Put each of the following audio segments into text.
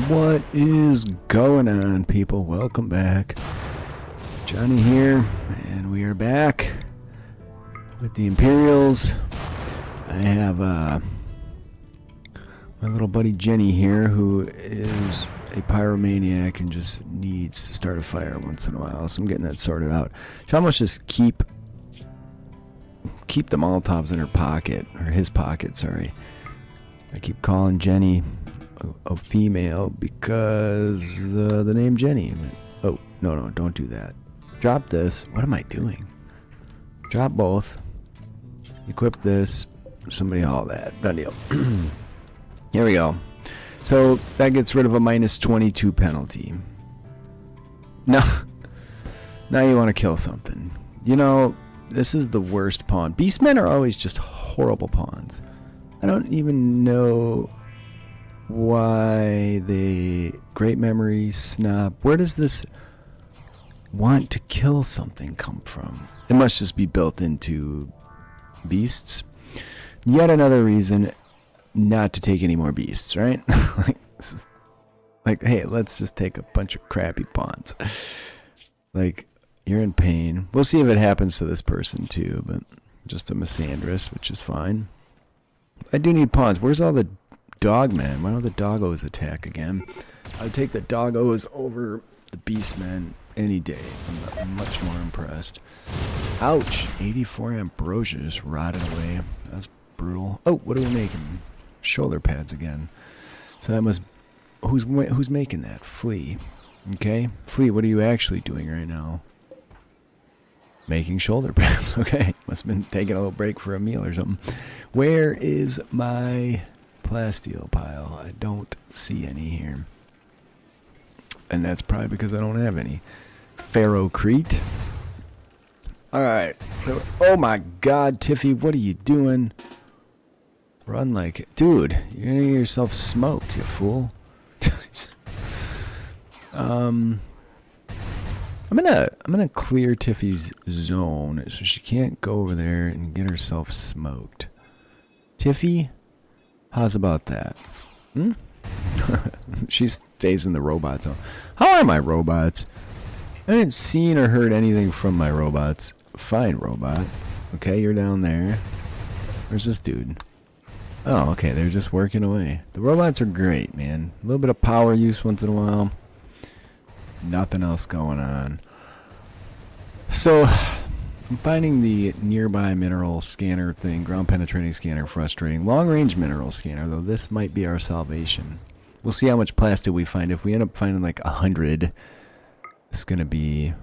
What is going on, people? Welcome back. Johnny here, and we are back with the Imperials. I have my little buddy Jenny here, who is a pyromaniac and just needs to start a fire once in a while, so I'm getting that sorted out. She almost just keep the Molotovs in her pocket, or his pocket, sorry. I keep calling Jenny a female because the name Jenny. Oh, no, don't do that. Drop this. What am I doing? Drop both. Equip this. Somebody haul that. Done deal. Here we go. So that gets rid of a minus 22 penalty. Now you want to kill something. You know, this is the worst pawn. Beastmen are always just horrible pawns. I don't even know why they... Great memory, snap. Where does this want to kill something come from? It must just be built into beasts. Yet another reason not to take any more beasts, right? like, hey, let's just take a bunch of crappy pawns. Like, you're in pain. We'll see if it happens to this person too, but just a Misandrist, which is fine. I do need pawns. Where's all the dogmen? Why don't the doggos attack again? I'd take the doggos over the beastmen any day. I'm much more impressed. Ouch! 84 ambrosia just rotted away. That's brutal. Oh, what are we making? Shoulder pads again. So that must... Who's making that? Flea. Okay. Flea, what are you actually doing right now? Making shoulder pads. Okay. Must have been taking a little break for a meal or something. Where is my plasteel pile? I don't see any here. And that's probably because I don't have any. Ferrocrete. Alright. Oh my god, Tiffy, what are you doing? Run like it. Dude, you're gonna get yourself smoked, you fool. I'm gonna clear Tiffy's zone so she can't go over there and get herself smoked. Tiffy, how's about that? Hmm? She stays in the robot zone. How are my robots? I haven't seen or heard anything from my robots. Fine, robot. Okay, you're down there. Where's this dude? Oh, okay, they're just working away. The robots are great, man. A little bit of power use once in a while. Nothing else going on. So, I'm finding the nearby mineral scanner thing, ground penetrating scanner, frustrating. Long range mineral scanner, though, this might be our salvation. We'll see how much plastic we find. If we end up finding like 100, it's gonna be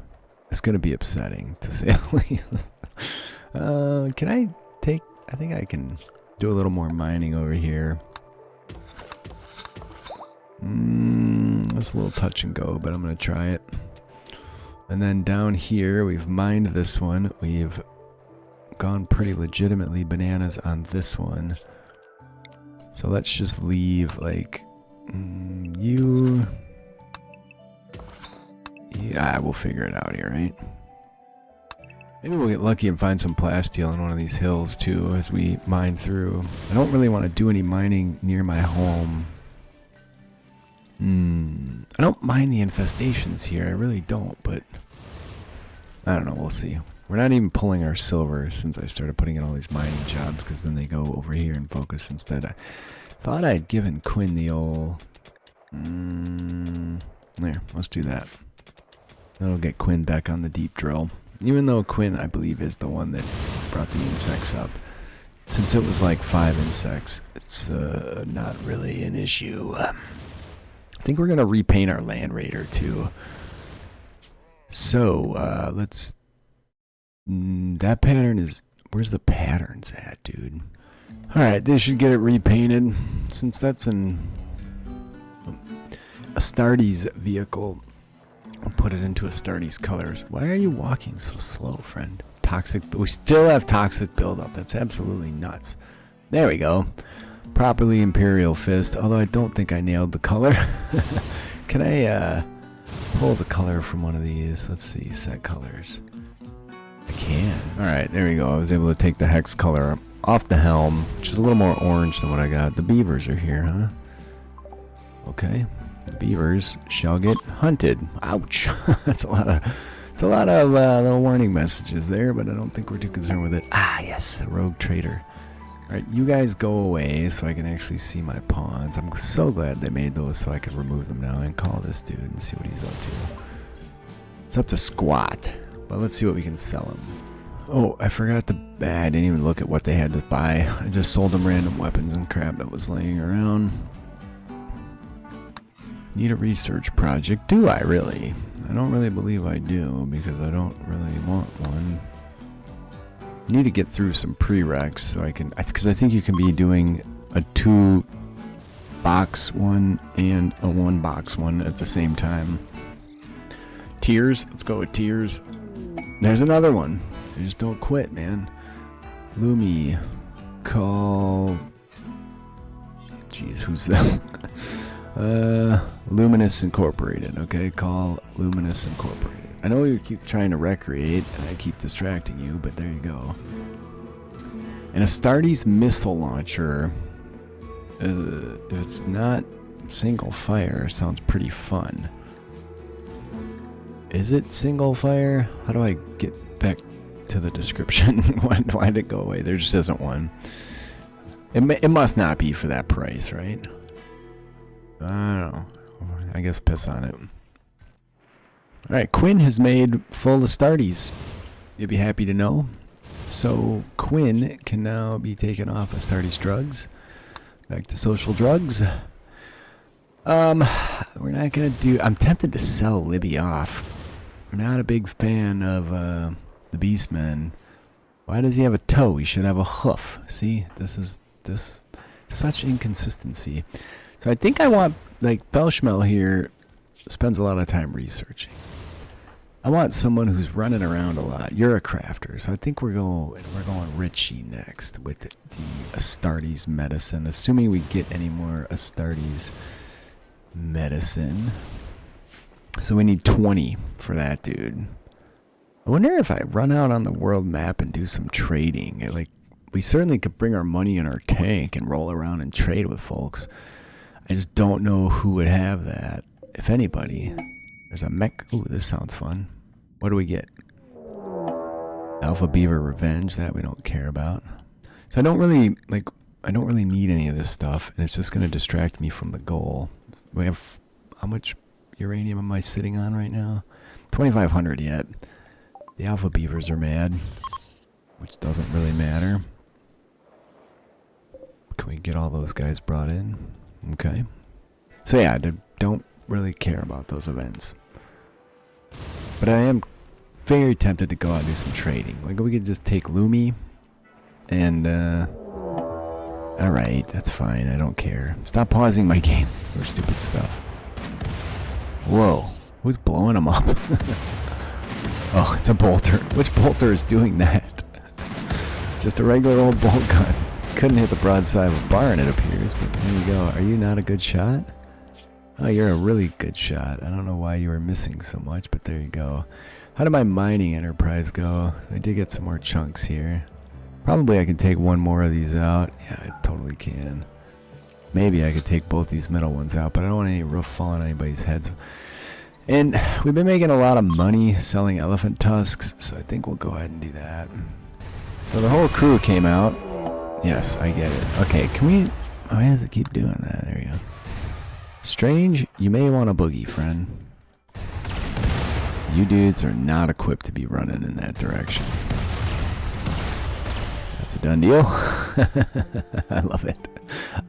upsetting, to say the least. Can I take... I think I can do a little more mining over here. That's a little touch and go, but I'm gonna try it. And then down here, we've mined this one. We've gone pretty legitimately bananas on this one. So let's just leave, like, you... Yeah, we'll figure it out here, right? Maybe we'll get lucky and find some plasteel on one of these hills, too, as we mine through. I don't really want to do any mining near my home. I don't mind the infestations here, I really don't, but I don't know, we'll see. We're not even pulling our silver since I started putting in all these mining jobs, because then they go over here and focus instead. I thought I'd given Quinn the old... There, let's do that. That'll get Quinn back on the deep drill. Even though Quinn, I believe, is the one that brought the insects up. Since it was like 5 insects, it's not really an issue. I think we're going to repaint our Land Raider too. So, let's... that pattern is... Where's the patterns at, dude? Alright, they should get it repainted. Since that's an... Astartes vehicle, I'll put it into Astartes colors. Why are you walking so slow, friend? Toxic... We still have toxic buildup. That's absolutely nuts. There we go. Properly Imperial Fist, although I don't think I nailed the color. Can I pull the color from one of these? Let's see, set colors. I can. Alright, there we go. I was able to take the hex color off the helm, which is a little more orange than what I got. The beavers are here, huh? Okay. The beavers shall get hunted. Ouch. That's a lot of little warning messages there, but I don't think we're too concerned with it. Ah, yes, a rogue trader. Alright, you guys go away so I can actually see my pawns. I'm so glad they made those so I could remove them now and call this dude and see what he's up to. It's up to squat, but let's see what we can sell him. Oh, I forgot to... I didn't even look at what they had to buy. I just sold them random weapons and crap that was laying around. Need a research project. Do I really? I don't really believe I do because I don't really want one. Need to get through some prereqs so I can, because I think you can be doing a 2-box one and a 1-box one at the same time. Tiers, let's go with tiers. There's another one. You just don't quit, man. Lumi, call. Jeez, who's this? Luminous Incorporated. Okay, call Luminous Incorporated. I know you keep trying to recreate, and I keep distracting you, but there you go. And Astartes missile launcher, if it's not single fire, sounds pretty fun. Is it single fire? How do I get back to the description? Why did it go away? There just isn't one. It must not be for that price, right? I don't know. I guess piss on it. Alright, Quinn has made full Astartes. You'll be happy to know. So Quinn can now be taken off Astartes drugs. Back to social drugs. We're not gonna do... I'm tempted to sell Libby off. I'm not a big fan of the Beastmen. Why does he have a toe? He should have a hoof. See? This such inconsistency. So I think I want, like, Belshmel here spends a lot of time researching. I want someone who's running around a lot. You're a crafter, so I think we're going Richie next with the Astartes medicine, assuming we get any more Astartes medicine. So we need 20 for that dude. I wonder if I run out on the world map and do some trading. Like, we certainly could bring our money in our tank and roll around and trade with folks. I just don't know who would have that, if anybody. There's a mech. Ooh, this sounds fun. What do we get? Alpha Beaver Revenge. That we don't care about. So I don't really need any of this stuff, and it's just going to distract me from the goal. We have, how much uranium am I sitting on right now? 2,500 yet. The Alpha Beavers are mad, which doesn't really matter. Can we get all those guys brought in? Okay. So yeah, I don't really care about those events. But I am very tempted to go out and do some trading. Like, we could just take Lumi and, alright, that's fine, I don't care. Stop pausing my game for stupid stuff. Whoa, who's blowing them up? Oh, it's a bolter. Which bolter is doing that? Just a regular old bolt gun. Couldn't hit the broadside of a barn, it appears, but there you go. Are you not a good shot? Oh, you're a really good shot. I don't know why you were missing so much, but there you go. How did my mining enterprise go? I did get some more chunks here. Probably I can take one more of these out. Yeah, I totally can. Maybe I could take both these middle ones out, but I don't want any roof falling on anybody's heads. And we've been making a lot of money selling elephant tusks, so I think we'll go ahead and do that. So the whole crew came out. Yes, I get it. Okay, can we... Why does it keep doing that? There you go. Strange, you may want a boogie, friend. You dudes are not equipped to be running in that direction. That's a done deal. I love it.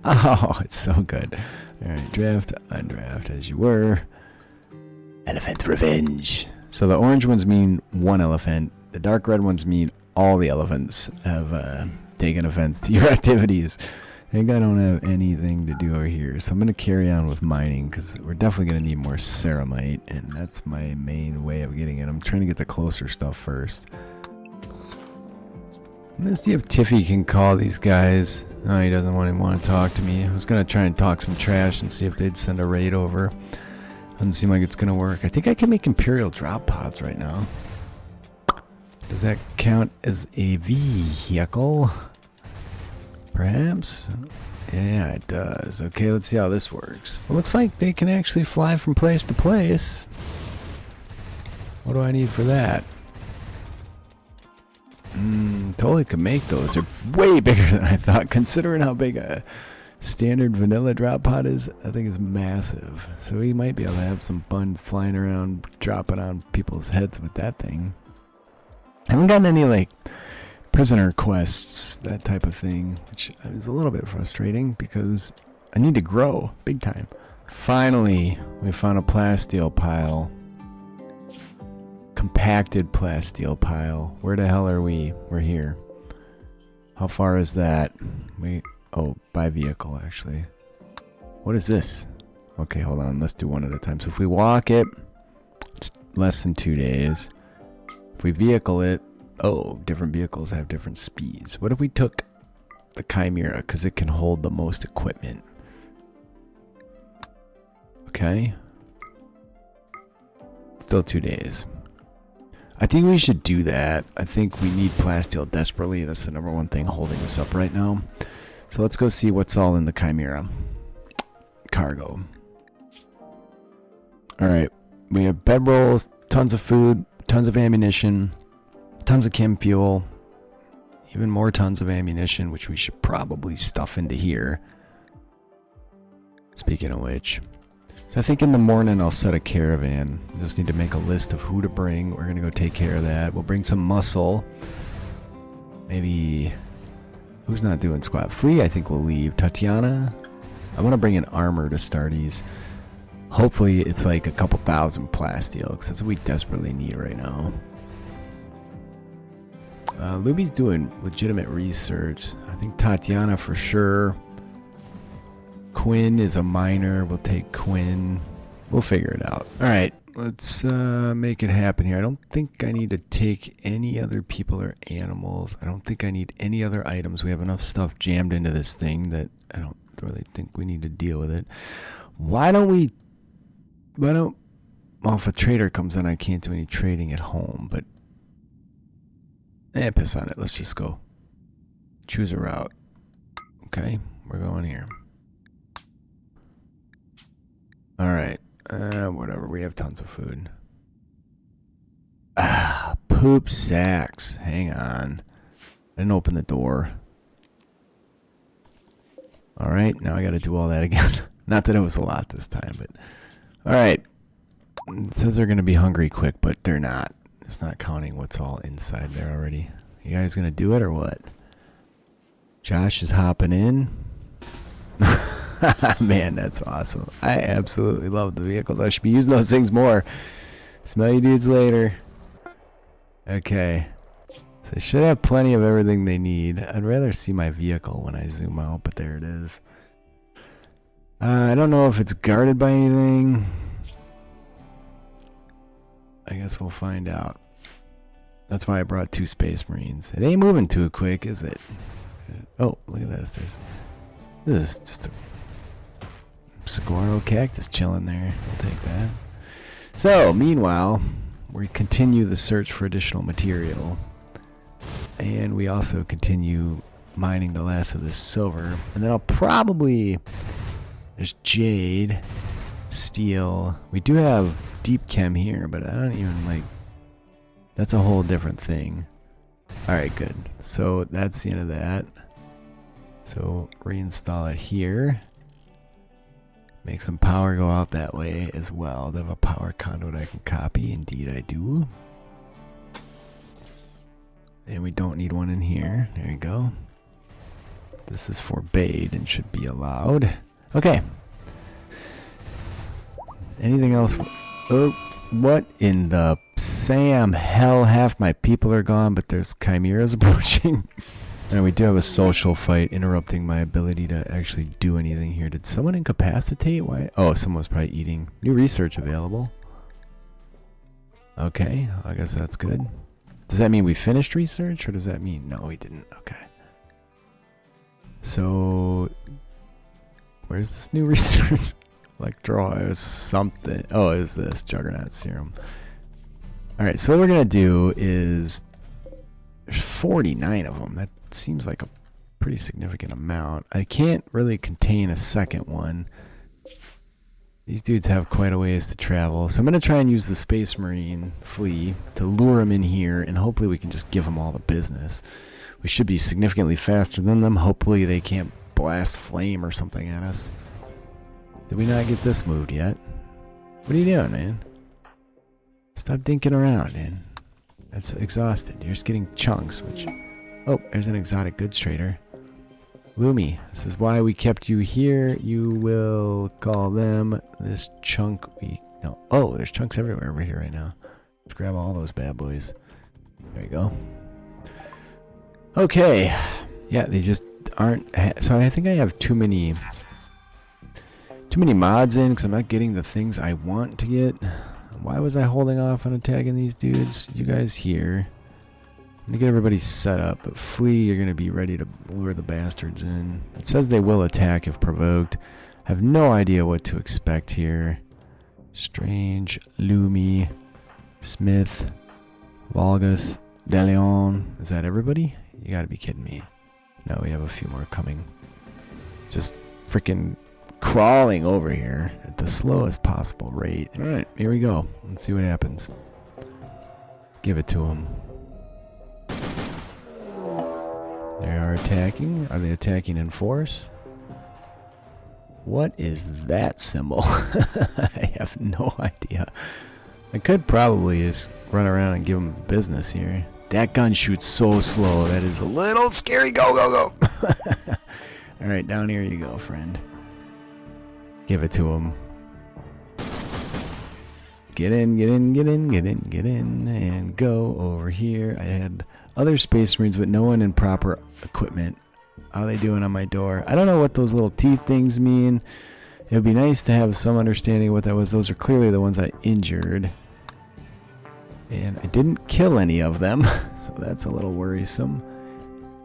Oh, it's so good. Alright, draft, undraft as you were. Elephant revenge. So the orange ones mean one elephant. The dark red ones mean all the elephants have taken offense to your activities. I think I don't have anything to do over here, so I'm going to carry on with mining, because we're definitely going to need more ceramite, and that's my main way of getting it. I'm trying to get the closer stuff first. I'm going to see if Tiffy can call these guys. No, he doesn't want to talk to me. I was going to try and talk some trash and see if they'd send a raid over. Doesn't seem like it's going to work. I think I can make Imperial drop pods right now. Does that count as a vehicle? Perhaps? Yeah, it does. Okay, let's see how this works. It looks like they can actually fly from place to place. What do I need for that? Totally could make those. They're way bigger than I thought, considering how big a standard vanilla drop pod is. I think is massive. So we might be able to have some fun flying around, dropping on people's heads with that thing. I haven't gotten any, like, prisoner quests, that type of thing, which is a little bit frustrating because I need to grow big time. Finally, we found a plasteel pile. Compacted plasteel pile. Where the hell are we? We're here. How far is that? Oh, by vehicle actually. What is this? Okay, hold on. Let's do one at a time. So if we walk it, it's less than 2 days. If we vehicle it, oh, different vehicles have different speeds. What if we took the Chimera because it can hold the most equipment? Okay. Still 2 days. I think we should do that. I think we need plasteel desperately. That's the #1 thing holding us up right now. So let's go see what's all in the Chimera. Cargo. Alright. We have bedrolls, tons of food, tons of ammunition, tons of chem fuel, even more tons of ammunition, which we should probably stuff into here. Speaking of which. So I think in the morning I'll set a caravan. We just need to make a list of who to bring. We're going to go take care of that. We'll bring some muscle. Maybe... Who's not doing squat? Flea, I think we'll leave. Tatiana? I want to bring in armor to Starties. Hopefully it's like a couple thousand plasteel, because that's what we desperately need right now. Luby's doing legitimate research. I think Tatiana for sure. Quinn is a miner. We'll take Quinn. We'll figure it out. Alright, let's make it happen here. I don't think I need to take any other people or animals. I don't think I need any other items. We have enough stuff jammed into this thing that I don't really think we need to deal with it. Why don't... Well, if a trader comes in, I can't do any trading at home, but... piss on it. Let's just go. Choose a route. Okay, we're going here. Alright, whatever, we have tons of food. Poop sacks. Hang on. I didn't open the door. Alright, now I gotta do all that again. Not that it was a lot this time, but... Alright. It says they're gonna be hungry quick, but they're not. It's not counting what's all inside there already. You guys gonna do it or what? Josh is hopping in. Man, that's awesome. I absolutely love the vehicles. I should be using those things more. Smell you dudes later. Okay. So they should have plenty of everything they need. I'd rather see my vehicle when I zoom out, but there it is. I don't know if it's guarded by anything. I guess we'll find out. That's why I brought 2 Space Marines. It ain't moving too quick, is it? Oh, look at this. This is just a saguaro cactus chilling there. We'll take that. So, meanwhile, we continue the search for additional material. And we also continue mining the last of this silver. And then I'll probably... There's jade, steel. We do have deep chem here, but I don't even like... That's a whole different thing. Alright, good. So that's the end of that. So reinstall it here. Make some power go out that way as well. Do I have a power conduit I can copy? Indeed I do. And we don't need one in here. There you go. This is forbade and should be allowed. Okay. Anything else? Oh, what in the Sam hell? Half my people are gone, but there's chimeras approaching. And we do have a social fight interrupting my ability to actually do anything here. Did someone incapacitate? Why? Oh, someone was probably eating. New research available. Okay, I guess that's good. Does that mean we finished research, or does that mean no, we didn't? Okay. So, where's this new research? Electro is something. Oh, it was this Juggernaut serum. Alright, so what we're going to do is... There's 49 of them. That seems like a pretty significant amount. I can't really contain a second one. These dudes have quite a ways to travel. So I'm going to try and use the Space Marine flea to lure them in here, and hopefully we can just give them all the business. We should be significantly faster than them. Hopefully they can't blast flame or something at us. Did we not get this moved yet? What are you doing, man? Stop dinking around, man. That's exhausted. You're just getting chunks, which... Oh, there's an exotic goods trader. Lumi, this is why we kept you here. You will call them this chunk. No. Oh, there's chunks everywhere over here right now. Let's grab all those bad boys. There you go. Okay. Yeah, they just aren't. So I think I have too many mods in because I'm not getting the things I want to get. Why was I holding off on attacking these dudes? You guys here. I'm gonna get everybody set up, but Flea, you're gonna be ready to lure the bastards in. It says they will attack if provoked. I have no idea what to expect here. Strange, Lumi, Smith, Valgus, DeLeon. Is that everybody? You gotta be kidding me. No, we have a few more coming. Just freaking crawling over here at the slowest possible rate. Alright, here we go. Let's see what happens. Give it to them. They are attacking. Are they attacking in force? What is that symbol? I have no idea. I could probably just run around and give them business here. That gun shoots so slow. That is a little scary. Go, go, go. Alright, down here you go, friend. Give it to him. Get in, get in, get in, get in, get in, and go over here. I had other Space Marines, but no one in proper equipment. How are they doing on my door? I don't know what those little teeth things mean. It would be nice to have some understanding of what that was. Those are clearly the ones I injured. And I didn't kill any of them, so that's a little worrisome.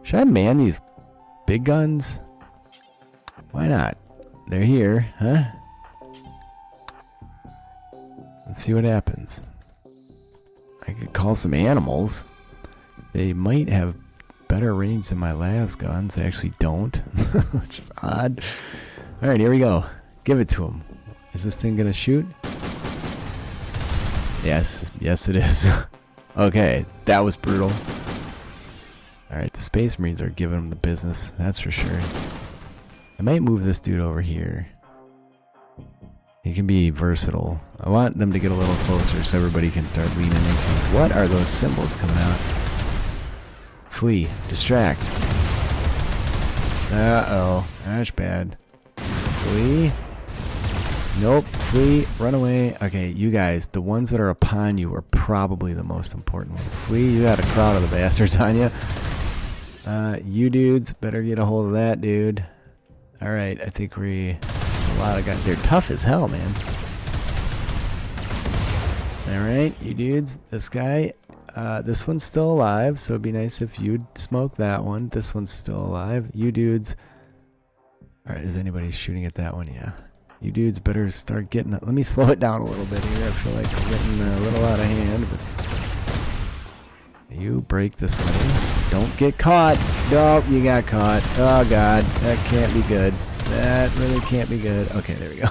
Should I man these big guns? Why not? They're here, huh? Let's see what happens. I could call some animals. They might have better range than my last guns. They actually don't, which is odd. Alright, here we go. Give it to them. Is this thing gonna shoot? Yes, yes it is. Okay, that was brutal. Alright, the Space Marines are giving them the business, that's for sure. I might move this dude over here. He can be versatile. I want them to get a little closer so everybody can start leaning into it. What are those symbols coming out? Flee. Distract. Uh-oh. That's bad. Flee. Nope. Flee. Run away. Okay, you guys, the ones that are upon you are probably the most important one. Flee. You got a crowd of the bastards on you. You dudes better get a hold of that dude. Alright, I think it's a lot of guys. They're tough as hell, man. Alright, you dudes. This guy, this one's still alive, so it'd be nice if you'd smoke that one. This one's still alive. You dudes. Alright, is anybody shooting at that one? Yeah. You dudes better start getting... Let me slow it down a little bit here. I feel like we're getting a little out of hand, but... You break this way. Don't get caught. No, you got caught. Oh, God. That can't be good. That really can't be good. Okay, there we go.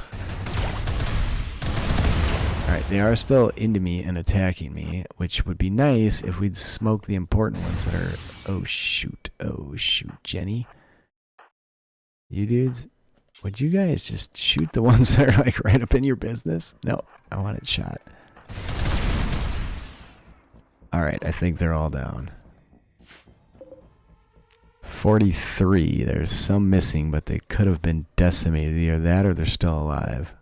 Alright, they are still into me and attacking me, which would be nice if we'd smoke the important ones that are... Oh, shoot. Oh, shoot, Jenny. You dudes, would you guys just shoot the ones that are, like, right up in your business? No, I want it shot. Alright, I think they're all down. 43. There's some missing, but they could have been decimated. Either that or they're still alive.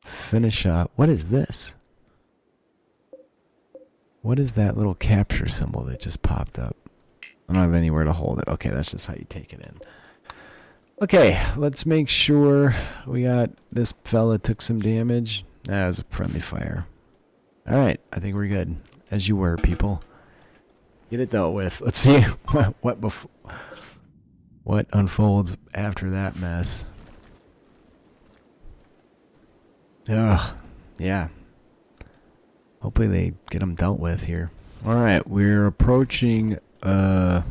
Finish up. What is this? What is that little capture symbol that just popped up? I don't have anywhere to hold it. Okay, that's just how you take it in. Okay, let's make sure we got... This fella took some damage. That was a friendly fire. Alright, I think we're good. As you were, people. Get it dealt with. Let's see what unfolds after that mess. Ugh, yeah. Hopefully they get them dealt with here. Alright, we're approaching the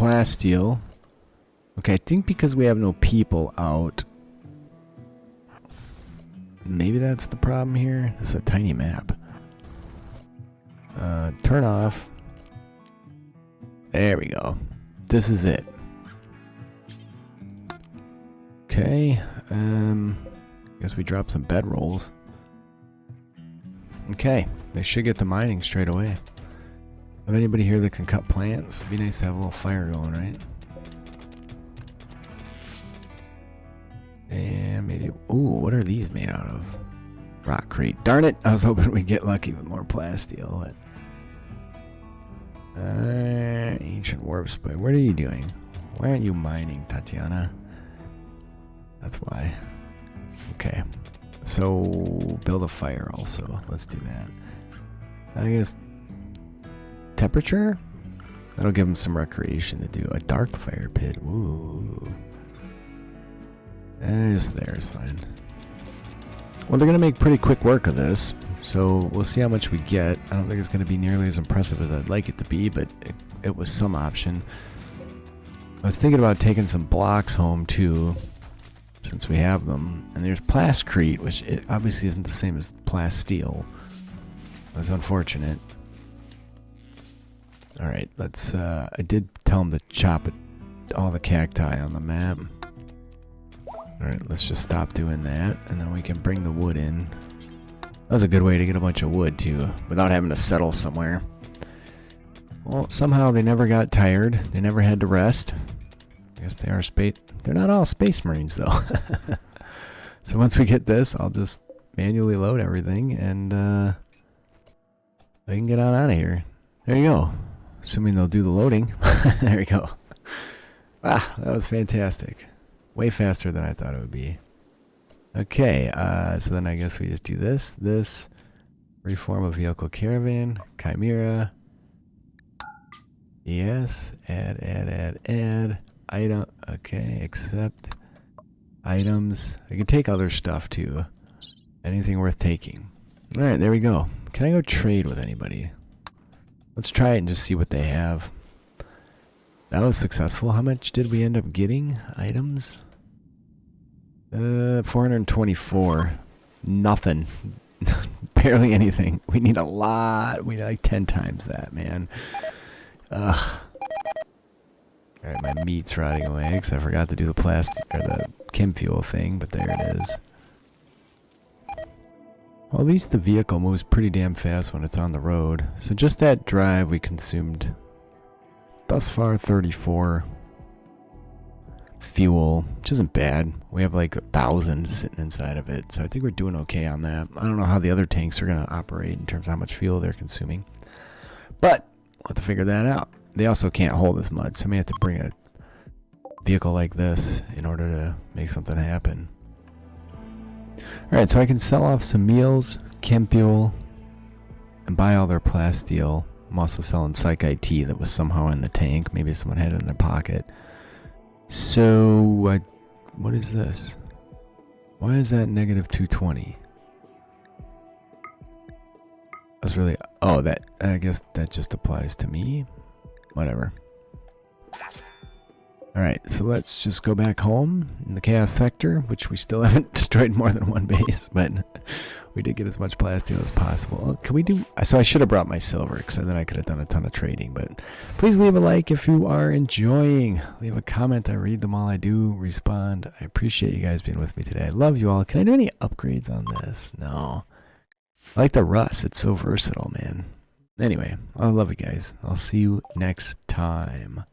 plasteel. Okay, I think because we have no people out. Maybe that's the problem here. This is a tiny map. Turn off. There we go. This is it. Okay. Guess we drop some bedrolls. Okay. They should get to mining straight away. Have anybody here that can cut plants? It'd be nice to have a little fire going, right? And maybe... Ooh, what are these made out of? Rock crate. Darn it! I was hoping we'd get lucky with more plasteel. But... ancient warp spray. What are you doing? Why aren't you mining, Tatiana? That's why. Okay. So, build a fire also. Let's do that. I guess... Temperature? That'll give them some recreation to do. A dark fire pit. Ooh. Just there is fine. Well, they're going to make pretty quick work of this. So, we'll see how much we get. I don't think it's going to be nearly as impressive as I'd like it to be, but it was some option. I was thinking about taking some blocks home, too, since we have them. And there's plastcrete, which it obviously isn't the same as plasteel. That's unfortunate. Alright, let's, I did tell them to chop all the cacti on the map. Alright, let's just stop doing that, and then we can bring the wood in. That was a good way to get a bunch of wood, too, without having to settle somewhere. Well, somehow they never got tired. They never had to rest. I guess they are space... They're not all space marines, though. So once we get this, I'll just manually load everything, and we can get on out of here. There you go. Assuming they'll do the loading. There we go. Ah, that was fantastic. Way faster than I thought it would be. Okay, so then I guess we just do this, reform a vehicle caravan, Chimera, yes, add, item, okay, accept, items, I can take other stuff too, anything worth taking. Alright, there we go. Can I go trade with anybody? Let's try it and just see what they have. That was successful. How much did we end up getting? Items? 424. Nothing. Barely anything. We need a lot. We need like 10 times that, man. Ugh. Alright, my meat's rotting away because I forgot to do the the chem fuel thing, but there it is. Well, at least the vehicle moves pretty damn fast when it's on the road. So just that drive we consumed thus far 34 fuel, which isn't bad. We have like 1,000 sitting inside of it, so I think we're doing okay on that. I don't know how the other tanks are going to operate in terms of how much fuel they're consuming, but we'll have to figure that out. They also can't hold as much, so we may have to bring a vehicle like this in order to make something happen. Alright, so I can sell off some meals, chem fuel, and buy all their plasteel. I'm also selling Psych IT that was somehow in the tank. Maybe someone had it in their pocket. So, what is this? Why is that negative 220? That's really... Oh, that... I guess that just applies to me. Whatever. Alright, so let's just go back home in the Chaos Sector, which we still haven't destroyed more than one base, but we did get as much plasteel as possible. Can we do... So I should have brought my silver, because then I could have done a ton of trading, but please leave a like if you are enjoying. Leave a comment. I read them all. I do respond. I appreciate you guys being with me today. I love you all. Can I do any upgrades on this? No. I like the rust. It's so versatile, man. Anyway, I love you guys. I'll see you next time.